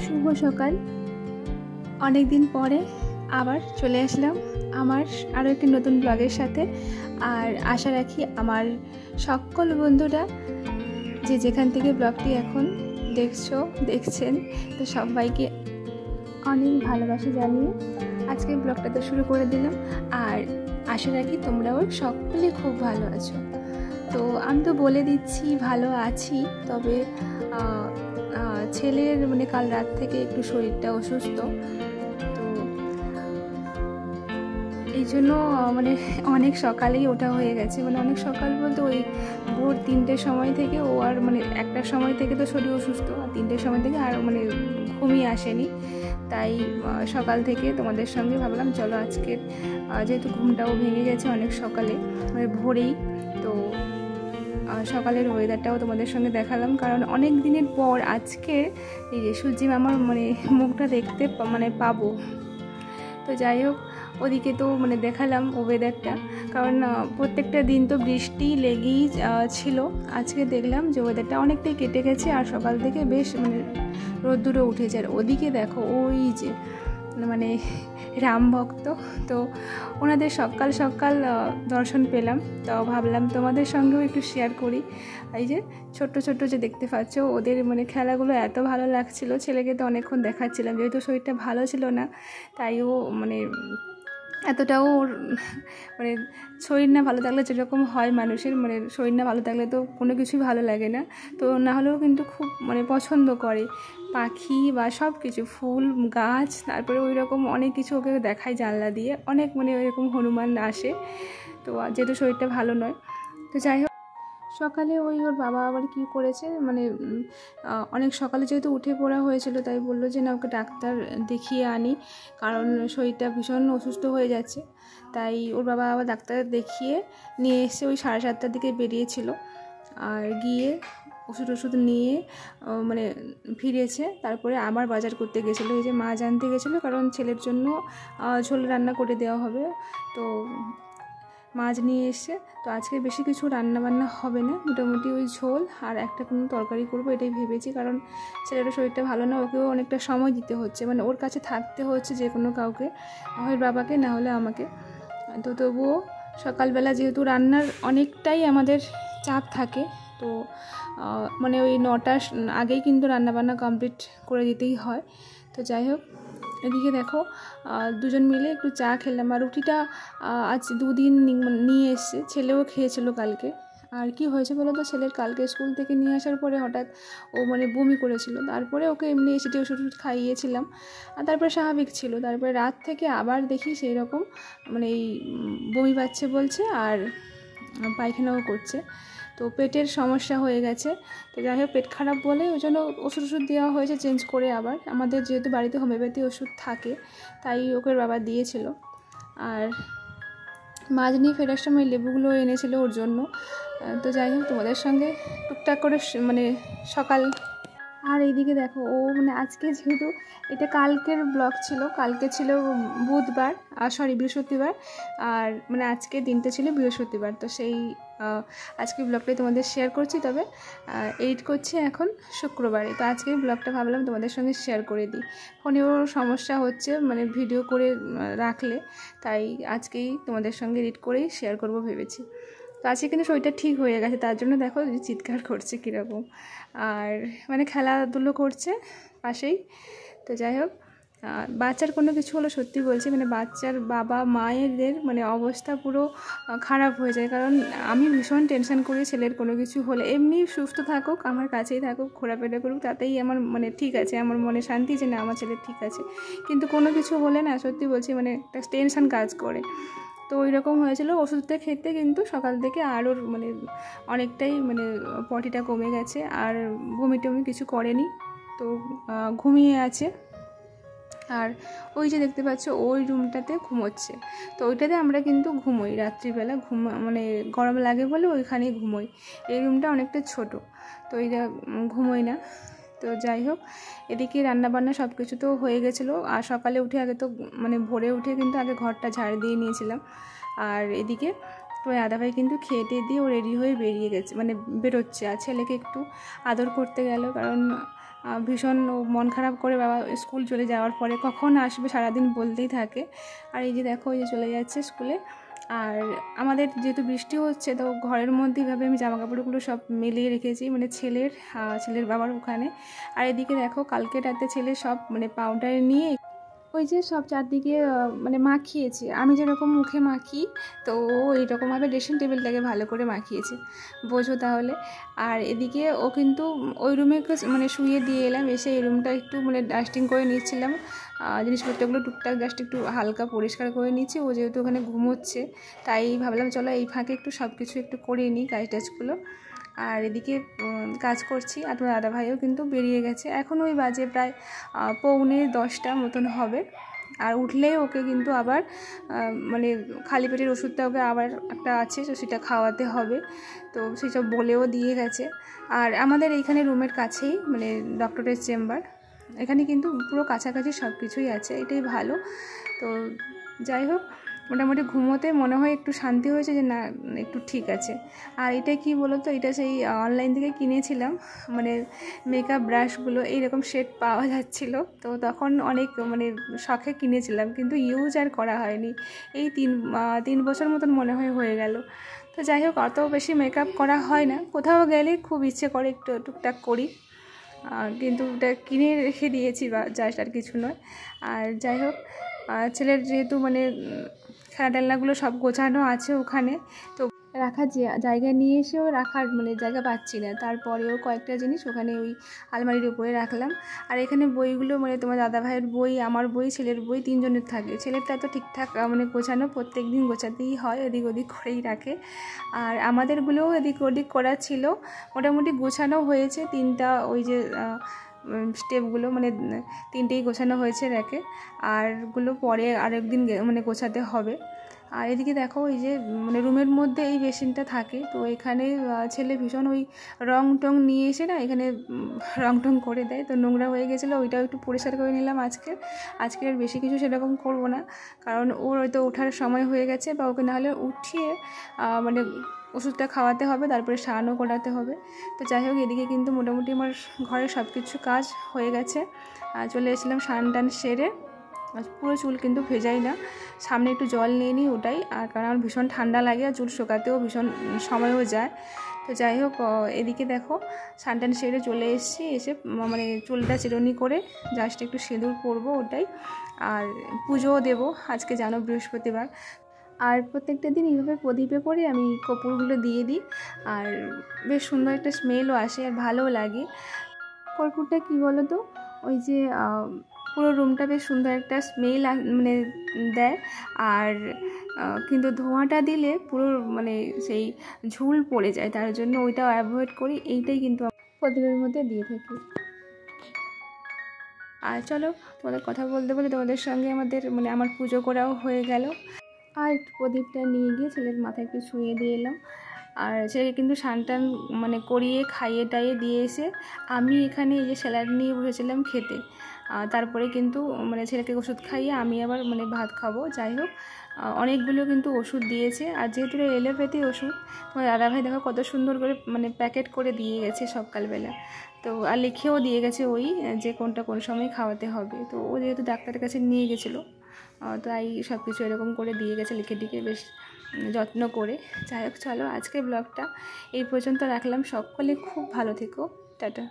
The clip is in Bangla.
শুভ সকাল। অনেক দিন পরে আবার চলে আসলাম আমার আরও একটি নতুন ব্লগের সাথে। আর আশা রাখি আমার সকল বন্ধুরা যে যেখান থেকে ব্লগটি এখন দেখছেন তো সবাইকে অনেক ভালোবাসা জানিয়ে আজকে ব্লগটাতে শুরু করে দিলাম। আর আশা রাখি তোমরাও সকলে খুব ভালো আছো। তো আমি তো বলে দিচ্ছি ভালো আছি, তবে ছেলের কাল রাত থেকে একটু শরীরটা অসুস্থ, তো এই জন্য অনেক সকালেই ওটা হয়ে গেছে। অনেক সকাল বলতে ওই ভোর 3টের সময় থেকে ও আর 1টার সময় থেকে তো শরীর অসুস্থ, আর 3টের সময় থেকে আর ঘুমিয়ে আসেনি। তাই সকাল থেকে তোমাদের সঙ্গে ভাবলাম চলো আজকে, যেহেতু ঘুমটাও ভেঙে গেছে অনেক সকালে ভোরেই, তো সকালের ওয়েদারটাও তোমাদের সঙ্গে দেখালাম। কারণ অনেক দিনের পর আজকে এই যে সূর্যি মামার মুখটা দেখতে পাবো। তো যাই হোক, ওদিকে তো দেখালাম ওয়েদারটা, কারণ প্রত্যেকটা দিন তো বৃষ্টি লেগেই ছিল। আজকে দেখলাম যে ওয়েদারটা অনেকটাই কেটে গেছে, আর সকাল থেকে বেশ রোদ্দুরও উঠেছে। আর ওদিকে দেখো ওই যে রাম ভক্ত, তো ওনাদের সকাল সকাল দর্শন পেলাম। তো ভাবলাম তোমাদের সঙ্গেও একটু শেয়ার করি। এই যে ছোট্ট ছোট্ট যে দেখতে পাচ্ছ, ওদের খেলাগুলো এত ভালো লাগছিল। ছেলেকে তো অনেকক্ষণ দেখাচ্ছিলাম, যেহেতু শরীরটা ভালো ছিল না, তাই ও এতটাও ওর শরীর না ভালো থাকলে যেরকম হয় মানুষের, শরীর না ভালো থাকলে তো কোনো কিছুই ভালো লাগে না। তো না হলেও কিন্তু খুব পছন্দ করে পাখি বা সব কিছু, ফুল গাছ, তারপরে ওই রকম অনেক কিছু ওকে দেখায় জানলা দিয়ে। অনেক ওইরকম হনুমান আসে, তো যেহেতু শরীরটা ভালো নয়। তো যাই হোক, সকালে ওর বাবা আবার কী করেছে, অনেক সকালে যেহেতু উঠে পড়া হয়েছিল, তাই বললো যে না ওকে ডাক্তার দেখিয়ে আনি, কারণ শরীরটা ভীষণ অসুস্থ হয়ে যাচ্ছে। তাই ওর বাবা আবার ডাক্তার দেখিয়ে নিয়ে এসে ওই 7:30টার দিকে বেরিয়েছিল, আর গিয়ে ওষুধ নিয়ে ফিরেছে। তারপরে আবার বাজার করতে গেছিলো, এই যে মাছ আনতে গেছিলো, কারণ ছেলের জন্য ঝোল রান্না করে দেওয়া হবে। তো মাছ নিয়ে এসে, তো আজকে বেশি কিছু রান্নাবান্না হবে না, মোটামুটি ওই ঝোল আর একটা কোনো তরকারি করবো এটাই ভেবেছি। কারণ ছেলেটার শরীরটা ভালো না, ওকেও অনেকটা সময় দিতে হচ্ছে, ওর কাছে থাকতে হচ্ছে যে কোনো কাউকে, হয় বাবাকে না হলে আমাকে। তো তবুও সকালবেলা যেহেতু রান্নার অনেকটাই আমাদের চাপ থাকে, তো ওই 9টার আগেই কিন্তু রান্নাবান্না কমপ্লিট করে দিতেই হয়। তো যাই হোক, এদিকে দেখো দুজন মিলে একটু চা খেলাম। আর রুটিটা আজ 2 দিন নিয়ে এসছে, ছেলেও খেয়েছিল কালকে। আর কি হয়েছে বলো তো, ছেলের কালকে স্কুল থেকে নিয়ে আসার পরে হঠাৎ ও বমি করেছিল। তারপরে ওকে এমনি এসিটি ওষুধ খাইয়েছিলাম, আর তারপরে স্বাভাবিক ছিল। তারপরে রাত থেকে আবার দেখি সেই রকম এই বমি পাচ্ছে বলছে, আর পায়খানাও করছে। তো পেটের সমস্যা হয়ে গেছে। তো যাই হোক, পেট খারাপ বলে ওই জন্য ওষুধ দেওয়া হয়েছে চেঞ্জ করে। আবার আমাদের যেহেতু বাড়িতে হোমিওপ্যাথি ওষুধ থাকে, তাই ওকে বাবা দিয়েছিল। আর মাছ নিয়ে ফেরার সময় লেবুগুলো এনেছিল ওর জন্য। তো যাই হোক, তোমাদের সঙ্গে টুকটাক করে সকাল। আর এইদিকে দেখো ও আজকে যেহেতু এটা কালকের ব্লগ ছিল, কালকে ছিল বুধবার, বৃহস্পতিবার, আর আজকে দিনটা ছিল বৃহস্পতিবার। তো সেই আজকে ব্লগটাই তোমাদের শেয়ার করছি, তবে এডিট করছি এখন শুক্রবারে। তো আজকে ব্লগটা ভাবলাম তোমাদের সঙ্গে শেয়ার করে দিই। ফোনেও সমস্যা হচ্ছে ভিডিও করে রাখলে, তাই আজকেই তোমাদের সঙ্গে এডিট করেই শেয়ার করব ভেবেছি। তো আজকে কিন্তু শরীরটা ঠিক হয়ে গেছে, তার জন্য দেখো চিৎকার করছে কীরকম, আর খেলাধুলো করছে পাশেই। তো যাই হোক, বাচ্চার কোনো কিছু হলো সত্যি বলছি, বাচ্চার বাবা মায়েদের অবস্থা পুরো খারাপ হয়ে যায়। কারণ আমি ভীষণ টেনশন করি ছেলের কোনো কিছু হলে। এমনি সুস্থ থাকুক, আমার কাছেই থাকুক, ঘোরাফেরা করুক, তাতেই আমার ঠিক আছে, আমার মনে শান্তি যে না আমার ছেলে ঠিক আছে। কিন্তু কোনো কিছু হলে না, সত্যি বলছি একটা টেনশন কাজ করে। তো ওই রকম হয়েছিল। ওষুধটা খেতে কিন্তু সকাল থেকে আরও অনেকটাই পটিটা কমে গেছে, আর বমি টমি কিছু করেনি। তো ঘুমিয়ে আছে। আর ওই যে দেখতে পাচ্ছ ওই রুমটাতে ঘুমোচ্ছে। তো ওইটাতে আমরা কিন্তু ঘুমোই রাত্রিবেলা, গরম লাগে বলে ওইখানেই ঘুমোই। এই রুমটা অনেকটা ছোট, তো এইটা ঘুমোই না। তো যাই হোক, এদিকে রান্নাবান্না সব কিছু তো হয়ে গেছিলো। আর সকালে উঠে আগে তো ভোরে উঠে কিন্তু আগে ঘরটা ঝাড় দিয়ে নিয়েছিলাম। আর এদিকে তো দাদাভাই কিন্তু খেয়ে দিয়ে ও রেডি হয়ে বেরিয়ে গেছে, বেরোচ্ছে। আর ছেলেকে একটু আদর করতে গেল, কারণ ভীষণ মন খারাপ করে বাবা স্কুল চলে যাওয়ার পরে কখন আসবে সারাদিন বলতেই থাকে। আর এই যে দেখো এই যে চলে যাচ্ছে স্কুলে। আর আমাদের যেহেতু বৃষ্টি হচ্ছে তো ঘরের মধ্যে এইভাবে আমি জামা কাপড়গুলো সব মেলিয়ে রেখেছি, মানে ছেলের বাবার ওখানে। আর এদিকে দেখো কালকে রাতে ছেলে সব মানে পাউডার নিয়ে ওই যে সব চারদিকে মানে মাখিয়েছে, আমি যেরকম মুখে মাখি তো ও এইরকমভাবে ড্রেসিং টেবিলটাকে ভালো করে মাখিয়েছে, বোঝো তাহলে। আর এদিকে ও কিন্তু ওই রুমে মানে শুয়ে দিয়ে এলাম, এসে এই রুমটা একটু মানে ডাস্টিং করে নিচ্ছিলাম, জিনিসপত্রগুলো টুকটাক জাস্ট একটু হালকা পরিষ্কার করে নিচ্ছি। ও যেহেতু ওখানে ঘুমোচ্ছে তাই ভাবলাম চলো এই ফাঁকে একটু সব কিছু একটু করে নিই কাজ টাজগুলো। আর এদিকে কাজ করছি। আর তোমার দাদাভাইও কিন্তু বেরিয়ে গেছে, এখন ওই বাজে প্রায় 9:45 মতন হবে। আর উঠলেই ওকে কিন্তু আবার মানে খালি পেটের ওষুধটা ওকে আবার একটা আছে তো সেটা খাওয়াতে হবে, তো সেসব বলেও দিয়ে গেছে। আর আমাদের এইখানে রুমের কাছেই মানে ডক্টরের চেম্বার, এখানে কিন্তু পুরো কাছাকাছি সব কিছুই আছে, এটাই ভালো। তো যাই হোক মোটামুটি ঘুমোতে মনে হয় একটু শান্তি হয়েছে যে না একটু ঠিক আছে। আর এটা কি বলো তো, এটা সেই অনলাইন থেকে কিনেছিলাম, মানে মেকআপ ব্রাশগুলো এইরকম শেড পাওয়া যাচ্ছিল, তো তখন অনেক মানে শখে কিনেছিলাম, কিন্তু ইউজ আর করা হয়নি। এই 3 বছর মতন মনে হয়ে গেল। তো যাই হোক অত বেশি মেকআপ করা হয় না, কোথাও গেলে খুব ইচ্ছে করে একটু টুকটাক করি, কিন্তু ওটা কিনে রেখে দিয়েছি বা জাস্ট আর কিছু নয়। আর যাই হোক ছেলের যেহেতু মানে খেলাটেলাগুলো সব গোছানো আছে ওখানে, তো রাখার জায়গা নিয়ে এসেও রাখার মানে জায়গা পাচ্ছি না, তারপরেও কয়েকটা জিনিস ওখানে ওই আলমারির উপরে রাখলাম। আর এখানে বইগুলো মানে তোমার দাদাভাইয়ের বই, আমার বই, ছেলের বই, 3 জনের থাকে। ছেলেরটা তো ঠিকঠাক মানে গোছানো প্রত্যেক দিন গোছাতেই হয়, এদিক ওদিক করেই রাখে। আর আমাদেরগুলোও এদিক ওদিক করা ছিল, মোটামুটি গোছানো হয়েছে। 3টা ওই যে স্টেপগুলো মানে 3টেই গোছানো হয়েছে র্যাকে, আরগুলো পরে আরেকদিন মানে গোছাতে হবে। আর এদিকে দেখো এই যে মানে রুমের মধ্যে এই বেসিনটা থাকে, তো এখানে ছেলে ভীষণ ওই রং টং নিয়ে এসে না এখানে রং টং করে দেয়, তো নোংরা হয়ে গেছিলো, ওইটাও একটু পরিষ্কার করে নিলাম আজকে আর বেশি কিছু সেরকম করব না, কারণ ওর হয়তো ওঠার সময় হয়ে গেছে, বা ওকে নাহলে উঠিয়ে মানে ওষুধটা খাওয়াতে হবে, তারপরে স্নানও করাতে হবে। তো যাই হোক এদিকে কিন্তু মোটামুটি আমার ঘরের সব কিছু কাজ হয়ে গেছে। চলে এসেছিলাম স্নান টান সেরে, পুরো চুল কিন্তু ভেজাই না, সামনে একটু জল নিয়ে নিই ওটাই, আর কারণ আমার ভীষণ ঠান্ডা লাগে আর চুল শোকাতেও ভীষণ সময়ও যায়। তো যাই হোক এদিকে দেখো স্নান টান সেরে চলে এসেছি, এসে মানে চুলটা চিরুনি করে জাস্ট একটু সিঁদুর পরবো ওটাই, আর পুজোও দেবো আজকে, জানো বৃহস্পতিবার। আর প্রত্যেকটা দিন এইভাবে প্রদীপে করে আমি কর্পূরগুলো দিয়ে দিই, আর বেশ সুন্দর একটা স্মেলও আসে আর ভালোও লাগে। কর্পূরটা কী বলো তো, ওই যে পুরো রুমটা বেশ সুন্দর একটা স্মেল মানে দেয়, আর কিন্তু ধোঁয়াটা দিলে পুরো মানে সেই ঝুল পড়ে যায়, তার জন্য ওইটাও অ্যাভয়েড করি, এইটাই কিন্তু প্রদীপের মধ্যে দিয়ে থাকি। আর চলো তোমাদের কথা বলতে বলতে তোমাদের সঙ্গে মানে আমার পুজো করাও হয়ে গেল। আর প্রদীপটা নিয়ে গিয়ে ছেলের মাথায় একটু ছুঁয়ে দিয়ে এলাম, আর ছেলেকে কিন্তু স্নান টান মানে করিয়ে খাইয়ে টাইয়ে দিয়ে এসে আমি এখানে এই যে স্যালাড নিয়ে বসেছিলাম খেতে, তারপরে কিন্তু মানে ছেলেকে ওষুধ খাইয়ে আমি আবার মানে ভাত খাবো। যাই হোক অনেকগুলো কিন্তু ওষুধ দিয়েছে, আর যেহেতু এলোপ্যাথি ওষুধ, তোমার দাদাভাই দেখো কত সুন্দর করে মানে প্যাকেট করে দিয়ে গেছে সকালবেলা, তো আর লিখেও দিয়ে গেছে ওই যে কোনটা কোন সময় খাওয়াতে হবে। তো ও যেহেতু ডাক্তারের কাছে নিয়ে গেছিলো, তাই সব কিছু এরকম করে দিয়ে গেছে লিখে টিকে বেশ যত্ন করে। যাই হোক চলো আজকের ব্লগটা এই পর্যন্ত রাখলাম, সকলে খুব ভালো থেকো, টাটা।